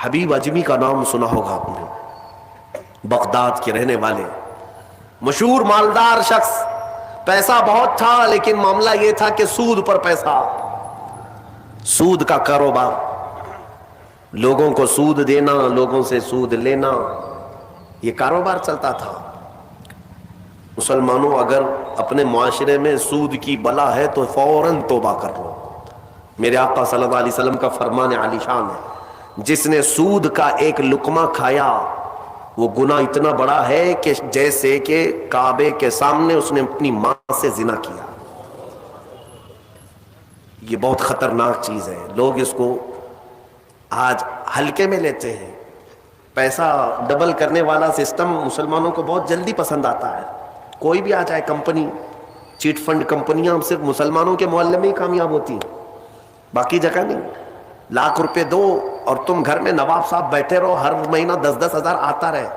حبیب اجمی کا نام سنا ہوگا آپ نے، بغداد کے رہنے والے مشہور مالدار شخص، پیسہ بہت تھا لیکن معاملہ یہ تھا کہ سود پر پیسہ، سود کا کاروبار، لوگوں کو سود دینا، لوگوں سے سود لینا، یہ کاروبار چلتا تھا۔ مسلمانوں اگر اپنے معاشرے میں سود کی بلا ہے تو فوراً توبہ کر لو۔ میرے آقا صلی اللہ علیہ وسلم کا فرمان عالی شان ہے، جس نے سود کا ایک لقمہ کھایا وہ گناہ اتنا بڑا ہے کہ جیسے کہ کعبے کے سامنے اس نے اپنی ماں سے زنا کیا۔ یہ بہت خطرناک چیز ہے، لوگ اس کو آج ہلکے میں لیتے ہیں۔ پیسہ ڈبل کرنے والا سسٹم مسلمانوں کو بہت جلدی پسند آتا ہے، کوئی بھی آ جائے کمپنی، چیٹ فنڈ کمپنیاں صرف مسلمانوں کے محلے میں ہی کامیاب ہوتی ہیں، باقی جگہ نہیں۔ لاکھ روپے دو اور تم گھر میں نواب صاحب بیٹھے رہو، ہر مہینہ 10-10 ہزار آتا رہے،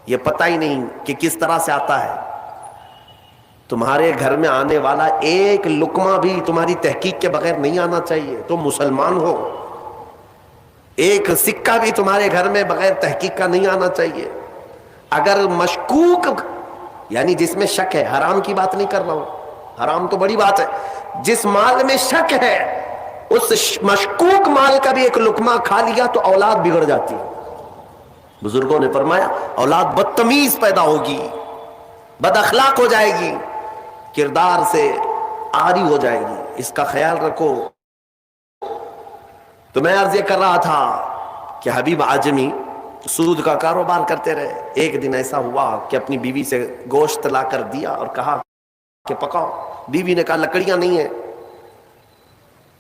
یہ پتہ ہی نہیں کہ کس طرح سے آتا ہے۔ تمہارے گھر میں آنے والا ایک لقمہ بھی تمہاری تحقیق کے بغیر نہیں آنا چاہیے، تم مسلمان ہو۔ ایک سکہ بھی تمہارے گھر میں بغیر تحقیق کا نہیں آنا چاہیے۔ اگر مشکوک، یعنی جس میں شک ہے، حرام کی بات نہیں کر رہا ہوں، حرام تو بڑی بات ہے، جس مال میں شک ہے اس مشکوک مال کا بھی ایک لقمہ کھا لیا تو اولاد بگڑ جاتی ہے۔ بزرگوں نے فرمایا اولاد بدتمیز پیدا ہوگی، بد اخلاق ہو جائے گی، کردار سے عاری ہو جائے گی، اس کا خیال رکھو۔ تو میں عرض یہ کر رہا تھا کہ حبیب اعجمی سود کا کاروبار کرتے رہے۔ ایک دن ایسا ہوا کہ اپنی بیوی سے گوشت لا کر دیا اور کہا کہ پکاؤ۔ بیوی نے کہا لکڑیاں نہیں ہیں،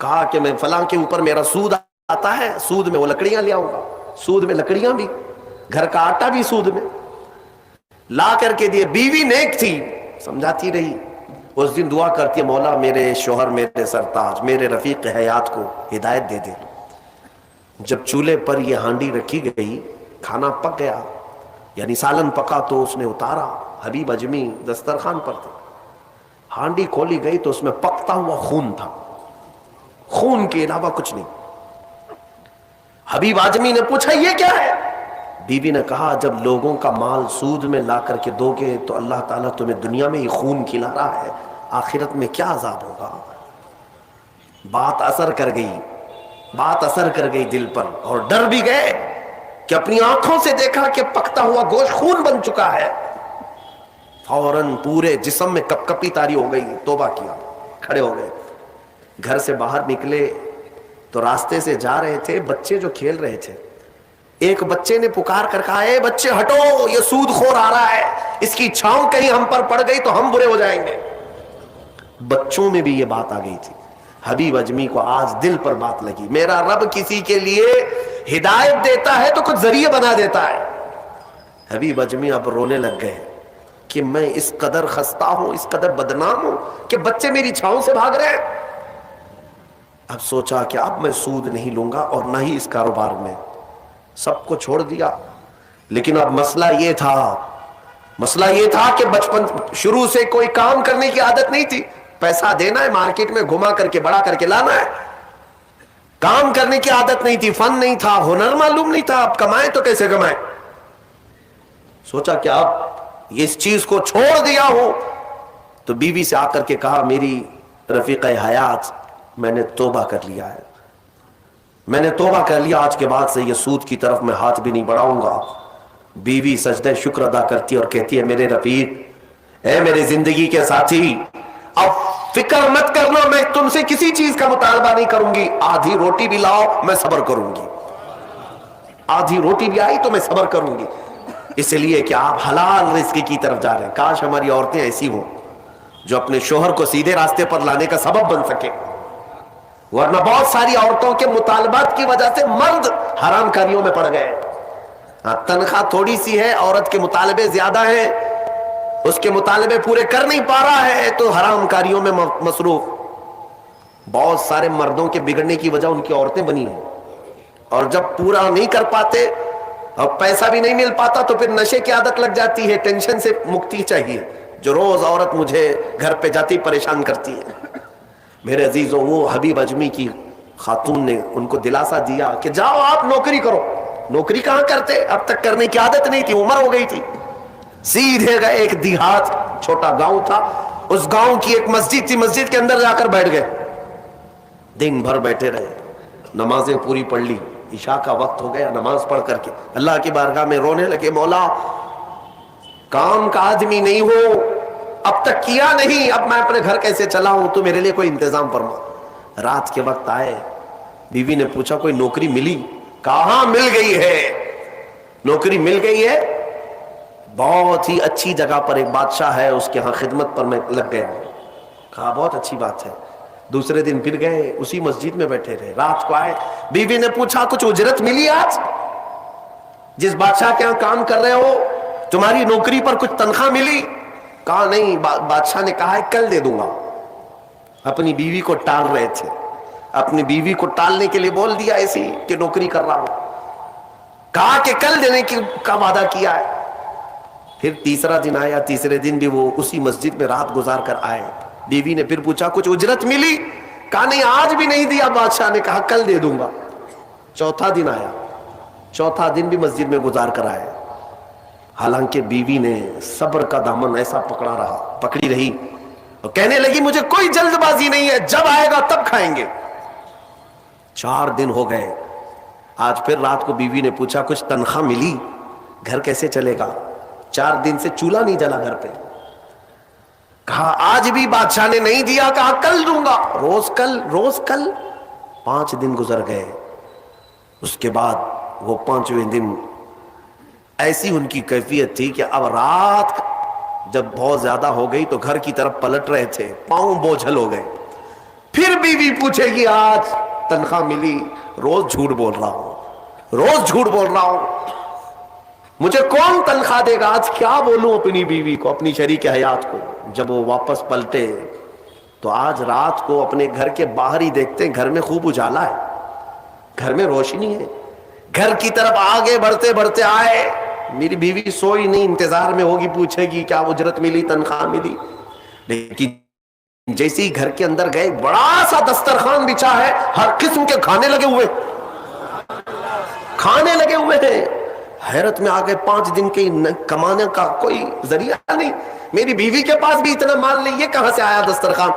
کہا کہ میں فلاں کے اوپر میرا سود آتا ہے، سود میں وہ لکڑیاں لے آؤں گا، سود میں لکڑیاں بھی، گھر کا آٹا بھی سود میں لا کر کے دیے۔ بیوی نیک تھی، سمجھاتی رہی۔ اس دن دعا کرتی ہے مولا میرے شوہر، میرے سرتاج، میرے رفیق حیات کو ہدایت دے دے۔ جب چولہے پر یہ ہانڈی رکھی گئی، کھانا پک گیا، یعنی سالن پکا تو اس نے اتارا، حبیب اجمی دسترخوان پر تھے، ہانڈی کھولی گئی تو اس میں پکتا ہوا خون تھا، خون کے علاوہ کچھ نہیں۔ حبیب اعجمی نے پوچھا یہ کیا ہے؟ بیوی نے کہا جب لوگوں کا مال سود میں لا کر کے دو گے تو اللہ تعالیٰ تمہیں دنیا میں ہی خون کھلا رہا ہے، آخرت میں کیا عذاب ہوگا۔ بات اثر کر گئی، بات اثر کر گئی دل پر، اور ڈر بھی گئے کہ اپنی آنکھوں سے دیکھا کہ پکتا ہوا گوشت خون بن چکا ہے۔ فوراً پورے جسم میں کپ کپی طاری ہو گئی، توبہ کیا، کھڑے ہو گئے۔ گھر سے باہر نکلے تو راستے سے جا رہے تھے، بچے جو کھیل رہے تھے، ایک بچے نے پکار کر کہا اے بچے ہٹو، یہ سود خور آ رہا ہے، اس کی چھاؤں کہیں ہم پر پڑ گئی تو ہم برے ہو جائیں گے۔ بچوں میں بھی یہ بات آ گئی تھی۔ حبیب اجمی کو آج دل پر بات لگی، میرا رب کسی کے لیے ہدایت دیتا ہے تو کچھ ذریعہ بنا دیتا ہے۔ حبیب اجمی اب رونے لگ گئے کہ میں اس قدر خستہ ہوں، اس قدر بدنام ہوں کہ بچے میری چھاؤں سے بھاگ رہے ہیں۔ اب سوچا کہ اب میں سود نہیں لوں گا اور نہ ہی اس کاروبار میں، سب کو چھوڑ دیا۔ لیکن اب مسئلہ یہ تھا کہ بچپن شروع سے کوئی کام کرنے کی عادت نہیں تھی، پیسہ دینا ہے مارکیٹ میں گھما کر کے بڑا کر کے لانا ہے، کام کرنے کی عادت نہیں تھی، فن نہیں تھا، ہنر معلوم نہیں تھا، اب کمائیں تو کیسے کمائیں۔ سوچا کہ اب اس چیز کو چھوڑ دیا ہوں، تو بیوی سے آ کر کے کہا میری رفیق حیات میں نے توبہ کر لیا ہے، میں نے توبہ کر لیا، آج کے بعد سے یہ سود کی طرف میں ہاتھ بھی نہیں بڑھاؤں گا۔ بیوی سجدہ شکر ادا کرتی اور کہتی ہے میرے رفیق، اے میرے زندگی کے ساتھی، اب فکر مت کرنا، میں تم سے کسی چیز کا مطالبہ نہیں کروں گی، آدھی روٹی بھی لاؤ میں صبر کروں گی، آدھی روٹی بھی آئی تو میں صبر کروں گی، اس لیے کہ آپ حلال رزق کی طرف جا رہے ہیں۔ کاش ہماری عورتیں ایسی ہوں جو اپنے شوہر کو سیدھے راستے پر لانے کا سبب بن سکے، ورنہ بہت ساری عورتوں کے مطالبات کی وجہ سے مرد حرام کاریوں میں پڑ گئے۔ تنخواہ تھوڑی سی ہے، عورت کے مطالبے زیادہ ہیں، اس کے مطالبے پورے کر نہیں پا رہا ہے تو حرام کاریوں میں مصروف۔ بہت سارے مردوں کے بگڑنے کی وجہ ان کی عورتیں بنی ہیں، اور جب پورا نہیں کر پاتے اور پیسہ بھی نہیں مل پاتا تو پھر نشے کی عادت لگ جاتی ہے، ٹینشن سے مکتی چاہیے، جو روز عورت مجھے گھر پہ جاتی پریشان کرتی ہے۔ میرے عزیزوں، وہ حبیب اجمی کی خاتون نے ان کو دلاسا دیا کہ جاؤ آپ نوکری کرو، نوکری کہاں کرتے, اب تک کرنے کی عادت نہیں تھی, عمر ہو گئی تھی. سیدھے گئے ایک دیہات, چھوٹا گاؤں تھا, اس گاؤں کی ایک مسجد تھی, مسجد کے اندر جا کر بیٹھ گئے. دن بھر بیٹھے رہے, نمازیں پوری پڑھ لی, عشاء کا وقت ہو گیا, نماز پڑھ کر کے اللہ کی بارگاہ میں رونے لگے, مولا کام کا آدمی نہیں ہو, اب تک کیا نہیں, اب میں اپنے گھر کیسے چلاؤں, تو میرے لیے کوئی انتظام فرما. رات کے وقت آئے, بیوی نے پوچھا کوئی نوکری ملی؟ کہاں مل گئی ہے, نوکری مل گئی ہے, بہت ہی اچھی جگہ پر ایک بادشاہ ہے, اس کے ہاں خدمت پر میں لگ گیا. کہا بہت اچھی بات ہے. دوسرے دن پھر گئے, اسی مسجد میں بیٹھے رہے. رات کو آئے, بیوی نے پوچھا کچھ اجرت ملی آج؟ جس بادشاہ کے ہاں کام کر رہے ہو تمہاری نوکری پر کچھ تنخواہ ملی؟ کہا نہیں, بادشاہ نے کہا ہے کل دے دوں گا. اپنی بیوی کو ٹال رہے تھے, اپنی بیوی کو ٹالنے کے لیے بول دیا ایسی کہ نوکری کر رہا ہوں, کہا کہ کل دینے کا وعدہ کیا ہے. پھر تیسرا دن آیا, تیسرے دن بھی وہ اسی مسجد میں رات گزار کر آئے. بیوی نے پھر پوچھا کچھ اجرت ملی؟ کہا نہیں آج بھی نہیں دیا, بادشاہ نے کہا کل دے دوں گا. چوتھا دن آیا, چوتھا دن بھی مسجد میں گزار کر آئے. حالانکہ بیوی نے صبر کا دامن ایسا پکڑی رہی اور کہنے لگی مجھے کوئی جلد بازی نہیں ہے, جب آئے گا تب کھائیں گے. 4 دن ہو گئے, آج پھر رات کو بیوی نے پوچھا کچھ تنخواہ ملی؟ گھر کیسے چلے گا, 4 دن سے چولہا نہیں جلا گھر پہ. کہا آج بھی بادشاہ نے نہیں دیا, کہا کل دوں گا, روز کل روز کل. 5 دن گزر گئے. اس کے بعد وہ 5ویں دن ایسی ان کی کیفیت تھی کہ اب رات جب بہت زیادہ ہو گئی تو گھر کی طرف پلٹ رہے تھے, پاؤں بوجھل ہو گئے. پھر بیوی پوچھے گی آج تنخواہ ملی؟ روز جھوٹ بول رہا ہوں, روز جھوٹ بول رہا ہوں, مجھے کون تنخواہ دے گا؟ آج کیا بولوں اپنی بیوی کو, اپنی شریک حیات کو. جب وہ واپس پلٹے تو آج رات کو اپنے گھر کے باہر ہی دیکھتے ہیں گھر میں خوب اجالا ہے, گھر میں روشنی ہے. گھر کی طرف آگے بڑھتے بڑھتے آئے, میری بیوی سوئی نہیں, انتظار میں ہوگی, پوچھے گی کیا اجرت ملی, تنخواہ ملی. لیکن جیسے ہی گھر کے اندر گئے, بڑا سا دسترخوان بچھا ہے, ہر قسم کے کھانے لگے ہوئے, کھانے لگے ہوئے ہیں. حیرت میں آ گئے, 5 دن کے کمانے کا کوئی ذریعہ نہیں, میری بیوی کے پاس بھی اتنا مال نہیں, یہ کہاں سے آیا دسترخوان؟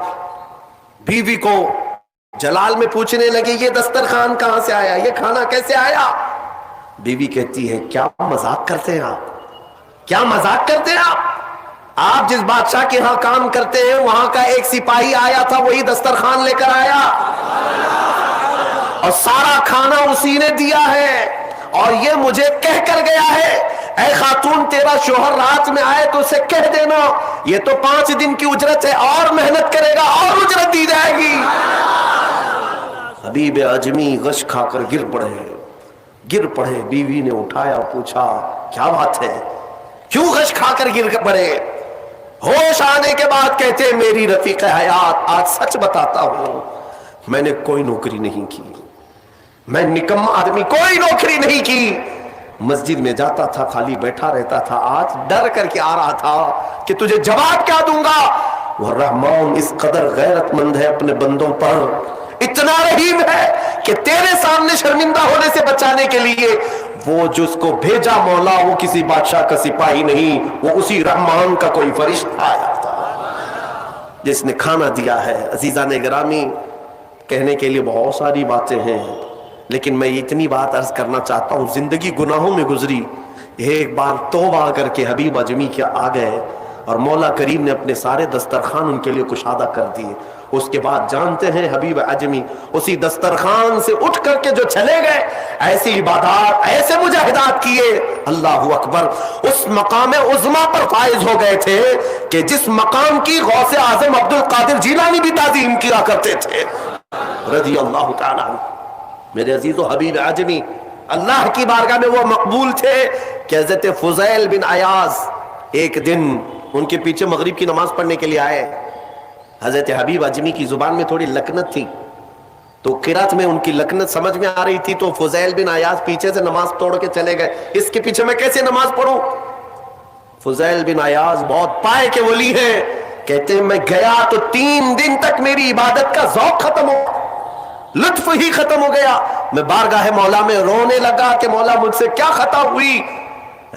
بیوی کو جلال میں پوچھنے لگے یہ دسترخوان کہاں سے آیا, یہ کھانا کیسے آیا؟ بیوی کہتی ہے کیا مذاق کرتے ہیں آپ, کیا مذاق کرتے ہیں آپ جس بادشاہ کے ہاں کام کرتے ہیں وہاں کا ایک سپاہی آیا تھا, وہی دسترخوان لے کر آیا اور سارا کھانا اسی نے دیا ہے, اور یہ مجھے کہہ کر گیا ہے اے خاتون تیرا شوہر رات میں آئے تو اسے کہہ دینا یہ تو 5 دن کی اجرت ہے, اور محنت کرے گا اور اجرت دی جائے گی. حبیب اعجمی غش کھا کر گر پڑے. بیوی نے اٹھایا, پوچھا کیا بات ہے, کیوں غش کھا کر گر پڑے؟ ہوش آنے کے بعد کہتے میری رفیق حیات آج سچ بتاتا ہوں, میں نے کوئی نوکری نہیں کی, میں نکما آدمی, کوئی نوکری نہیں کی. مسجد میں جاتا تھا, خالی بیٹھا رہتا تھا. آج ڈر کر کے آ رہا تھا کہ تجھے جواب کیا دوں گا. وہ رحمان اس قدر غیرت مند ہے اپنے بندوں پر, اتنا رحیم ہے کہ تیرے سامنے شرمندہ ہونے سے بچانے کے لیے وہ جس کو بھیجا مولا وہ کسی بادشاہ کا سپاہی نہیں, وہ اسی رحمان کا کوئی فرشتہ آیا تھا جس نے کھانا دیا ہے. عزیزان گرامی, کہنے کے لیے بہت ساری باتیں ہیں, لیکن میں اتنی بات عرض کرنا چاہتا ہوں. زندگی گناہوں میں گزری, ایک بار توبہ کر کے حبیب اعجمی کے آ گئے اور مولا کریم نے اپنے سارے دسترخوان ان کے لیے کشادہ کر دیے. اس کے بعد جانتے ہیں حبیب اعجمی اسی دسترخوان سے اٹھ کر کے جو چلے گئے, ایسی عبادات, ایسے مجاہدات کیے, اللہ اکبر, اس مقام عظما پر فائز ہو گئے تھے کہ جس مقام کی غوث اعظم عبد القادر جیلانی بھی تعظیم کیا کرتے تھے رضی اللہ تعالی عنہ. میرے عزیز و حبیب اعجمی اللہ کی بارگاہ میں وہ مقبول تھے کہ حضرت فضیل بن عیاض ایک دن ان کے پیچھے مغرب کی نماز پڑھنے کے لیے آئے. حضرت حبیب اعجمی کی زبان میں تھوڑی لکنت تھی, تو قرات میں ان کی لکنت سمجھ میں آ رہی تھی, تو فضیل بن عیاض پیچھے سے نماز توڑ کے چلے گئے, اس کے پیچھے میں کیسے نماز پڑھوں. فضیل بن عیاض بہت پائے کے ولی ہیں, کہتے ہیں میں گیا تو 3 دن تک میری عبادت کا ذوق ختم ہو, لطف ہی ختم ہو گیا. میں بارگاہ مولا میں رونے لگا کہ مولا مجھ سے کیا خطا ہوئی.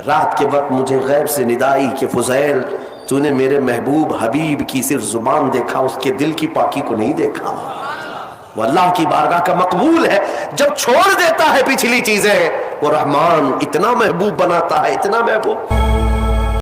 رات کے وقت مجھے غیب سے ندائی کہ فضیل تو نے میرے محبوب حبیب کی صرف زبان دیکھا، اس کے دل کی پاکی کو نہیں دیکھا. وہ اللہ کی بارگاہ کا مقبول ہے. جب چھوڑ دیتا ہے پچھلی چیزیں، وہ رحمان اتنا محبوب بناتا ہے، اتنا محبوب.